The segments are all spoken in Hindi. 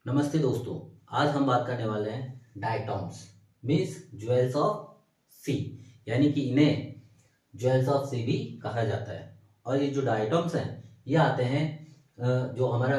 नमस्ते दोस्तों। आज हम बात करने वाले हैं डायटॉम्स मीन्स ज्वेल्स ऑफ सी, यानी कि इन्हें ज्वेल्स ऑफ सी भी कहा जाता है। और ये जो डायटॉम्स हैं ये आते हैं जो हमारा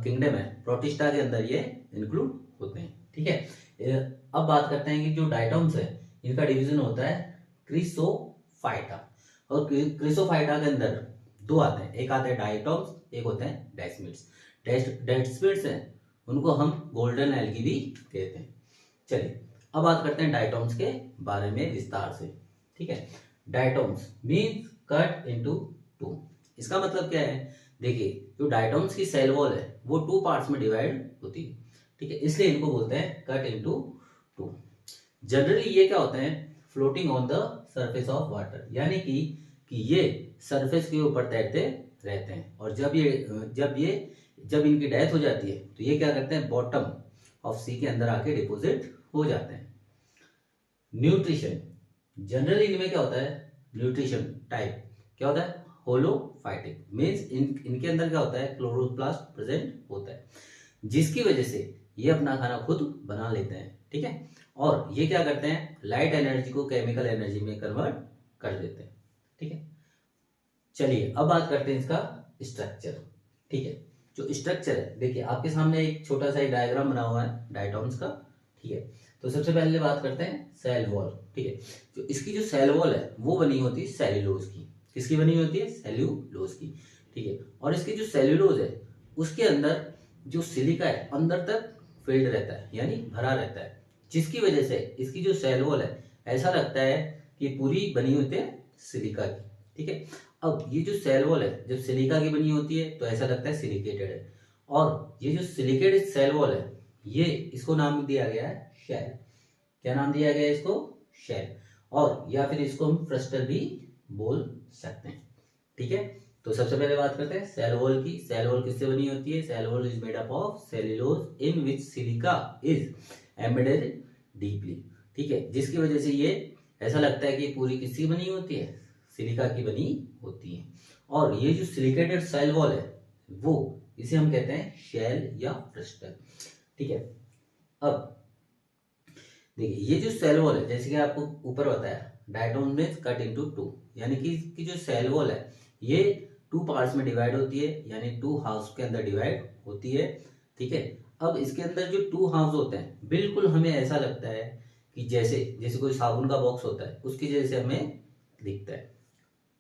किंगडम है प्रोटिस्टा के अंदर ये इंक्लूड होते हैं। ठीक है। अब बात करते हैं कि जो डायटॉम्स है इनका डिवीजन होता है क्रिसोफाइटा। और क्रिसोफाइटा के अंदर दो आते हैं, एक आते हैं डायटॉम्स, एक होते हैं डेस्मिड्स। डेस्मिड्स हैं उनको हम गोल्डन एल्गी भी कहते हैं। चलिए अब बात करते हैं डायटॉम्स के बारे में विस्तार से। ठीक है। डायटॉम्स मीन्स कट इनटू टू। इसका मतलब क्या है? देखिए, जो डायटॉम्स की सेल वॉल है वो टू पार्ट्स में डिवाइड होती है। ठीक है, इसलिए इनको बोलते हैं कट इनटू टू। जनरली ये क्या होते हैं? Floating on the surface of water, यानी कि ये सरफेस के ऊपर तैरते रहते हैं। और जब इनकी डेथ हो जाती है तो ये क्या करते हैं? बॉटम ऑफ सी के अंदर आके डिपॉजिट हो जाते हैं। न्यूट्रिशन जनरली इनमें क्या होता है? न्यूट्रिशन टाइप क्या होता है? होलोफाइटिक मीन्स इनके अंदर क्या होता है? क्लोरोप्लास्ट प्रेजेंट होता है, जिसकी वजह से ये अपना खाना खुद बना लेते हैं। ठीक है। और ये क्या करते हैं? लाइट एनर्जी को केमिकल एनर्जी में कन्वर्ट कर देते हैं। ठीक है। चलिए अब बात करते हैं इसका स्ट्रक्चर। ठीक है। जो स्ट्रक्चर है, देखिए आपके सामने एक छोटा सा एक डायग्राम बना हुआ है डायटॉम्स का। ठीक है। तो सबसे पहले बात करते हैं सेल वॉल। ठीक है। जो इसकी जो सेल वॉल है वो बनी होती है सेल्यूलोज की। किसकी बनी होती है? सेल्यूलोज की। ठीक है। और इसकी जो सेल्यूलोज है उसके अंदर जो सिलिका है अंदर तक फिल्ड रहता है, यानी भरा रहता है, जिसकी वजह से इसकी जो सेल वॉल है ऐसा लगता है कि पूरी बनी होती है सिलिका की। ठीक है। अब ये जो सेल वॉल है जब सिलिका की बनी होती है तो ऐसा लगता है सिलिकेटेड है। और ये जो सिलिकेटेड सेल वॉल है ये इसको नाम दिया गया है शेल। क्या नाम दिया गया है इसको? शेल। और या फिर इसको हम फ्रस्टर भी बोल सकते हैं। ठीक है। तो सबसे पहले बात करते हैं सेल वॉल की। सेल वॉल किससे बनी होती है? Cell wall is made up of cellulose in which silica is embedded deeply. ठीक है। जिसकी वजह से ये ऐसा लगता है कि पूरी किसकी बनी होती है? सिलिका की बनी होती है। और ये जो सिलिकेटेड सेल वॉल है वो इसे हम कहते हैं शेल या फ्रस्टर। ठीक है। अब देखिए, ये जो सेल वॉल है जैसे कि आपको ऊपर बताया डायटोम में कट इनटू टू, यानी कि इसकी जो सेल वॉल है ये टू पार्ट्स में डिवाइड होती है, यानी टू हाउस के अंदर डिवाइड होती है। ठीक है। अब इसके अंदर जो टू हाउस होते हैं बिल्कुल हमें ऐसा लगता है कि जैसे जैसे कोई साबुन का बॉक्स होता है उसकी जैसे हमें दिखता है।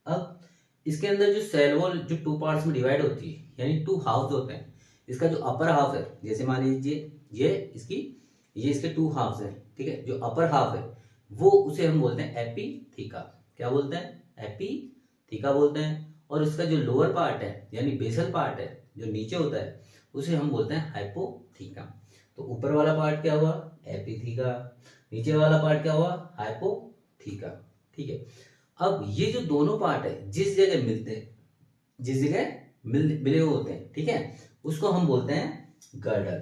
अब इसके अंदर जो सेल वॉल जो टू पार्ट्स में डिवाइड होती है यानी टू हाउस होते हैं, इसका जो अपर हाफ है जैसे मान लीजिए ये इसके टू हाफ्स हैं। ठीक है। जो अपर हाफ है वो उसे हम बोलते हैं एपीथीका। क्या बोलते हैं? एपीथीका बोलते हैं। और उसका जो लोअर पार्ट है यानी बेसल पार्ट है जो नीचे होता है उसे हम बोलते हैं हाइपोथीका। तो ऊपर वाला पार्ट क्या हुआ? एपीथीका। नीचे वाला पार्ट क्या हुआ? हाइपोथीका। ठीक है। अब ये जो दोनों पार्ट है जिस जगह मिलते हैं, जिस जगह मिले हुए होते हैं, ठीक है, उसको हम बोलते हैं गर्डल।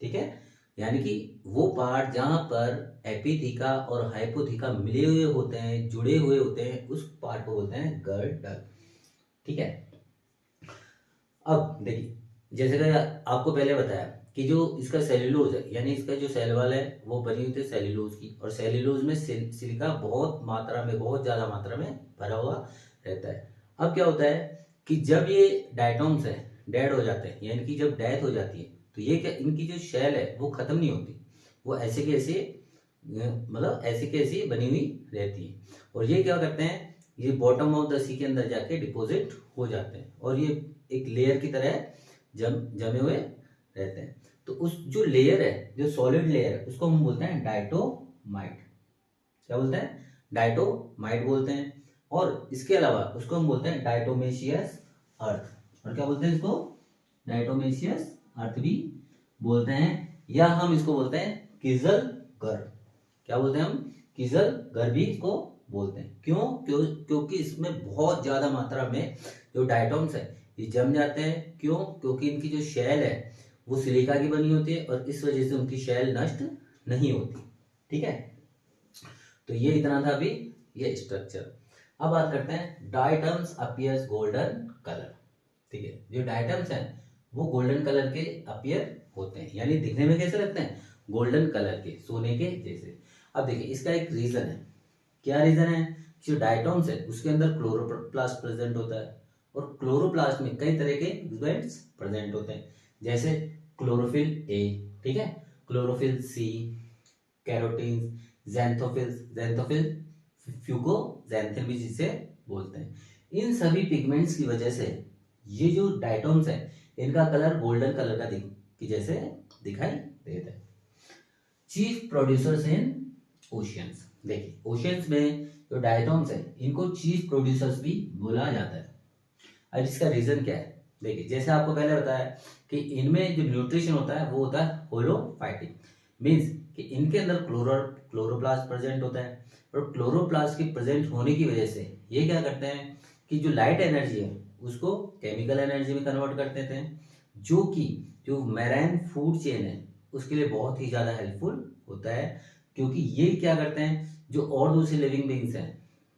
ठीक है। यानी कि वो पार्ट जहां पर एपीथीका और हाइपोथीका मिले हुए होते हैं, जुड़े हुए होते हैं, उस पार्ट को बोलते हैं गर्डल। ठीक है। अब देखिए, जैसे कि आपको पहले बताया कि जो इसका सेल्यूलोज है यानी इसका जो सेल वॉल है वो बनी हुई है सेल्यूलोज की, और सेल्यूलोज में सिलिका बहुत मात्रा में, बहुत ज्यादा मात्रा में भरा हुआ रहता है। अब क्या होता है कि जब ये डायटॉम्स है डेड हो जाते हैं, यानी कि जब डेथ हो जाती है तो ये क्या, इनकी जो शेल है वो खत्म नहीं होती, वो ऐसे की ऐसे मतलब ऐसे की ऐसी बनी हुई रहती है। और ये क्या करते हैं? ये बॉटम ऑफ द सी के अंदर जाके डिपॉजिट हो जाते हैं और ये एक लेयर की तरह जमे हुए रहते हैं। तो उस जो लेयर है, जो सॉलिड लेयर है, उसको हम बोलते हैं डायटोमाइट। क्या बोलते हैं? डायटोमाइट बोलते हैं। और इसके अलावा उसको हम बोलते हैं डायटोमेशियस अर्थ। और क्या बोलते हैं इसको? डायटोमेशियस अर्थ भी बोलते हैं, या हम इसको बोलते हैं किजल घर। क्या बोलते हैं हम? किजल घर भी इसको बोलते हैं। क्योंकि इसमें बहुत ज्यादा मात्रा में जो डायटोम्स है ये जम जाते हैं। क्यों? क्योंकि इनकी जो शेल है वो सिलिका की बनी होती है और इस वजह से उनकी शेल नष्ट नहीं होती। ठीक है। तो ये इतना था अभी ये स्ट्रक्चर। अब बात करते हैं डायटम्स अपीयर्स गोल्डन कलर। ठीक है। जो डायटम्स हैं वो गोल्डन कलर के अपीयर होते हैं, यानी दिखने में कैसे लगते हैं, गोल्डन कलर के, सोने के जैसे। अब देखिए इसका एक रीजन है, क्या रीजन है, जो डायटॉम्स है उसके अंदर क्लोरोप्लास्ट प्रेजेंट होता है, और क्लोरोप्लास्ट में कई तरह के पिगमेंट्स प्रेजेंट होते हैं, जैसे क्लोरोफिल ए, ठीक है, क्लोरोफिल सी, कैरोटीन, ज़ैंथोफिल, फ्यूकोजैंथिन भी जिसे बोलते हैं। इन सभी पिगमेंट्स की वजह से ये जो डायटॉम्स है इनका कलर गोल्डन कलर का की जैसे दिखाई देता है। चीफ प्रोड्यूसर्स इन ओशियंस, देखिए ओशियंस में जो डायटॉम्स है इनको चीफ प्रोड्यूसर्स भी बोला जाता है। अब इसका रीजन क्या है, देखिए जैसे आपको पहले बताया कि इनमें जो न्यूट्रिशन होता है वो होता है होलोफाइटिक, मीन्स कि इनके अंदर क्लोरोप्लास्ट प्रेजेंट होता है, और क्लोरोप्लास्ट के प्रेजेंट होने की वजह से ये क्या करते हैं कि जो लाइट एनर्जी है उसको केमिकल एनर्जी में कन्वर्ट कर देते हैं, जो कि जो मैराइन फूड चेन है उसके लिए बहुत ही ज़्यादा हेल्पफुल होता है, क्योंकि ये क्या करते हैं जो और दूसरे लिविंग बींग्स हैं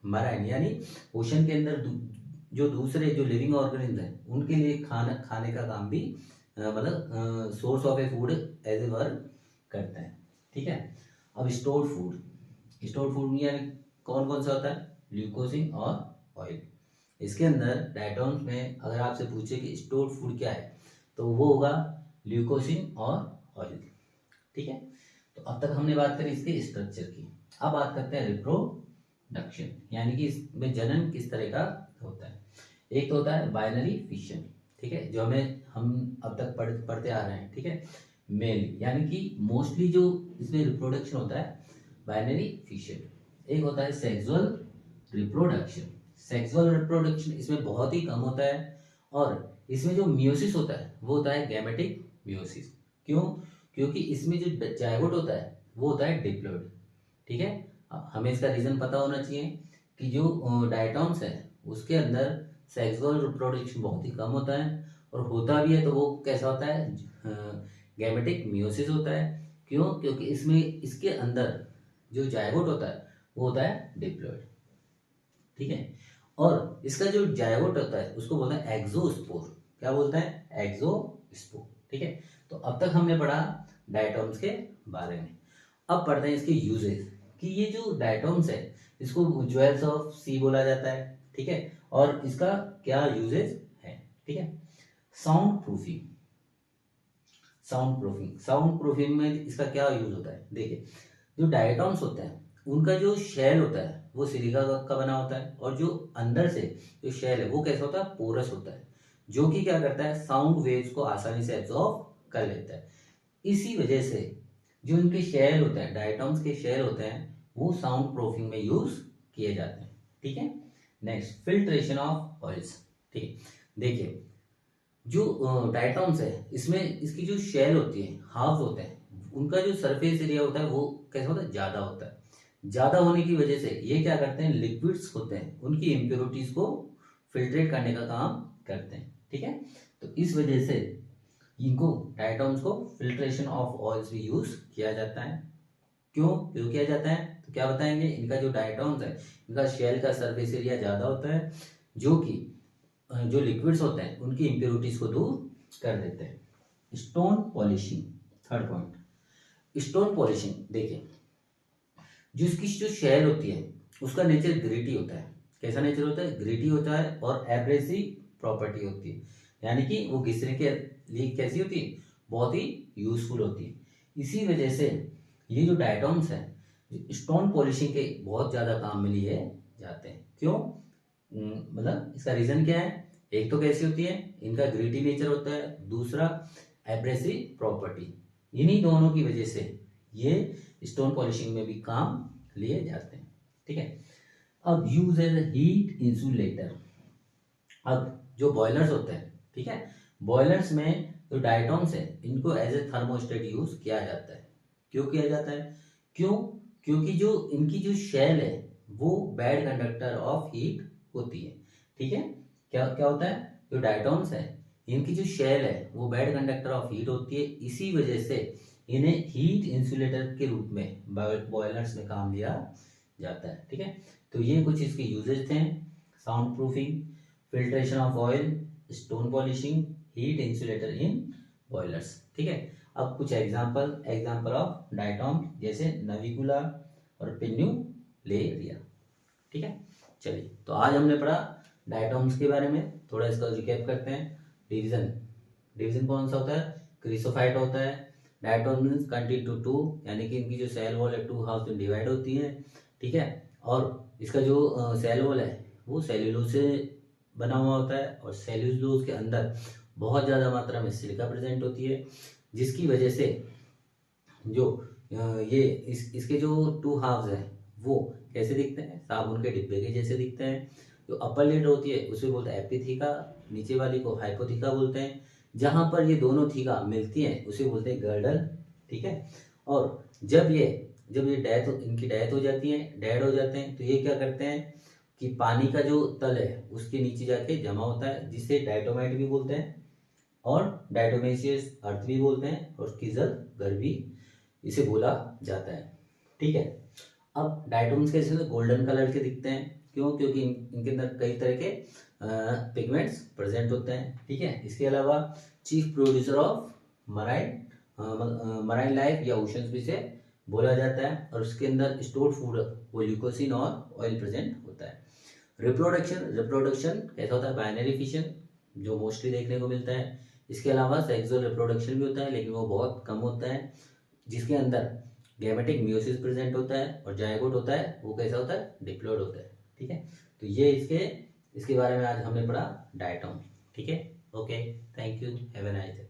मराइन यानी ओशन के अंदर जो दूसरे जो लिविंग ऑर्गेनिज्म हैं उनके लिए खाने का काम भी मतलब source of a food as a work करते हैं, ठीक है। अब स्टोर्ड फूड में यानी कौन कौन सा होता है, ल्यूकोसिन और ऑयल। इसके अंदर डायटॉम्स में अगर आपसे पूछे कि स्टोर्ड फूड क्या है तो वो होगा ल्यूकोसिन और ऑयल, ठीक है। तो अब तक हमने बात करी इसके स्ट्रक्चर की, अब बात करते हैं रिप्रोडक्शन, यानी कि इसमें जनन किस तरह का होता है। एक तो होता है बाइनरी फिशन, ठीक है, जो हम अब तक पढ़ते आ रहे हैं, ठीक है, मेल, यानी कि मोस्टली जो इसमें रिप्रोडक्शन होता है बाइनरी फिशन। एक होता है सेक्सुअल रिप्रोडक्शन इसमें बहुत ही कम होता है, और इसमें जो मियोसिस होता है वो होता है गैमेटिक मियोसिस। क्यों, क्योंकि इसमें जो जायगोट होता है वो होता है डिप्लॉइड, ठीक है। अब हमें इसका रीजन पता होना चाहिए कि जो डायटॉम्स है उसके अंदर सेक्सुअल रिप्रोडक्शन बहुत ही कम होता है, और होता भी है तो वो कैसा होता है, गैमेटिक मियोसिस होता है। क्यों, क्योंकि इसमें इसके अंदर जो जायगोट होता है वो होता है डिप्लॉइड, ठीक है। और इसका जो जायगोट होता है उसको बोलते हैं एक्सोस्पोर, क्या बोलते हैं, एक्सोस्पोर, ठीक है। तो अब तक हमने पढ़ा डायटॉम्स के बारे में, अब पढ़ते हैं इसके यूजेस, कि ये जो डायटॉम्स है इसको ज्वेल्स ऑफ सी बोला जाता है, ठीक है, और इसका क्या यूजेस है, ठीक है। साउंड प्रूफिंग में इसका क्या यूज होता है, देखिए जो डायटॉम्स होते हैं उनका जो शेल होता है वो सिलिका का बना होता है, और जो अंदर से जो शेल है वो कैसा होता है, पोरस होता है, जो कि क्या करता है साउंड वेव्स को आसानी से एब्जॉर्ब कर लेता है। इसी वजह से जो इनके शेल होते हैं, डायटॉम्स के शेल होते हैं, वो साउंड प्रूफिंग में यूज किए जाते हैं, ठीक है। नेक्स्ट, फिल्ट्रेशन ऑफ ऑयल्स, ठीक है। देखिए जो डायटॉम्स है इसमें इसकी जो शेल होती है, हाफ होते हैं, उनका जो सरफेस एरिया होता है वो कैसा होता है, ज्यादा होता है। ज्यादा होने की वजह से ये क्या करते हैं, लिक्विड्स होते हैं उनकी इम्प्योरिटीज को फिल्ट्रेट करने का काम करते हैं, ठीक है। तो इस वजह से इनको डायटॉम्स को फिल्ट्रेशन ऑफ ऑयल्स भी यूज किया जाता है। क्यों किया जाता है, तो क्या बताएंगे, इनका जो डायटॉम्स है इनका शेल का सरफेस एरिया ज्यादा होता है, जो कि जो लिक्विड्स होते हैं उनकी इम्प्योरिटीज को दूर कर देते हैं। Stone polishing, third point, stone polishing. देखिए जिसकी जो शेल होती है उसका नेचर ग्रिटी होता है, कैसा नेचर होता है, ग्रिटी होता है, और एब्रेसिव प्रॉपर्टी होती है, यानी कि वो घिसने के लिए कैसी होती है, बहुत ही यूजफुल होती है। इसी वजह से ये जो डायटॉम्स हैं स्टोन पॉलिशिंग के बहुत ज्यादा काम में लिए जाते हैं। क्यों, मतलब इसका रीजन क्या है, एक तो कैसी होती है, इनका ग्रिटी नेचर होता है, दूसरा एब्रेसिव प्रॉपर्टी, इन्हीं दोनों की वजह से ये स्टोन पॉलिशिंग में भी काम लिए जाते हैं, ठीक है। अब यूज एज हीट इंसुलेटर, अब जो बॉयलर्स होते हैं, ठीक है, बॉयलर्स में जो डायटॉम्स है इनको एज ए थर्मोस्टेट यूज किया जाता है। क्यों किया जाता है, क्यों, क्योंकि जो इनकी जो शेल है वो बैड कंडक्टर ऑफ हीट होती है, ठीक है। क्या क्या होता है, जो डायटॉम्स है इनकी जो शेल है वो बैड कंडक्टर ऑफ हीट होती है, इसी वजह से इन्हें हीट इंसुलेटर के रूप में बॉयलर्स में काम लिया जाता है, ठीक है। तो ये कुछ इसके यूजेस थे, sound proofing, filtration of oil, stone polishing, heat insulator in boilers. ठीक है, अब कुछ एग्जाम्पल ऑफ डायटॉम जैसे नविकुला और पिन्यूलेरिया। ठीक है, चलिए तो आज हमने पढ़ा डायटॉम्स के बारे में, थोड़ा इसका रिकैप करते हैं। डिवीजन कौन सा होता है? क्रिसोफाइट होता है। डायटॉम मीन्स कंटेन टू टू, यानी कि इनकी जो सेल वॉल है टू हाफ में डिवाइड होती है। ठीक है, और इसका जो सेल वॉल है वो सेल्यूलोज से बना हुआ होता है, और सेल्यूलोज के अंदर बहुत ज़्यादा मात्रा में सिलिका प्रेजेंट होती है, जिसकी वजह से जो ये इसके जो टू हाफ्स हैं वो कैसे दिखते हैं? साबुन के डिब्बे के जैसे दिखते हैं। जो अपर लिड होती है उसे बोलते हैं एपिथीका, नीचे वाली को हाइपोथीका बोलते हैं। जहाँ पर ये दोनों थीका मिलती हैं उसे बोलते हैं गर्डल। ठीक है, और जब ये इनकी डेथ हो जाती है, डेड हो जाते हैं, तो ये क्या करते हैं कि पानी का जो तल है उसके नीचे जाके जमा होता है, जिसे डायटोमाइट भी बोलते हैं, और डायटोमेशियस अर्थ भी बोलते हैं, और किजल घर भी इसे बोला जाता है। ठीक है, अब डायटोम्स कैसे गोल्डन कलर के दिखते हैं, क्यों? क्योंकि इनके अंदर कई तरह के पिगमेंट्स प्रेजेंट होते हैं। ठीक है, इसके अलावा chief producer of marine life या ओशंस भी से बोला जाता है, और उसके अंदर स्टोर्ड फूड वो ल्यूकोसिन और ऑयल प्रेजेंट होता है। रिप्रोडक्शन कैसा होता है? बाइनरी फिशन, जो मोस्टली देखने को मिलता है। इसके अलावा सेक्सुअल रिप्रोडक्शन भी होता है, लेकिन वो बहुत कम होता है, जिसके अंदर गैमेटिक मियोसिस प्रेजेंट होता है, और जायगोट होता है वो कैसा होता है? डिप्लॉयड होता है। ठीक है, तो ये इसके बारे में आज हमने पढ़ा डायटॉम। ठीक है, okay, thank you, have a nice day.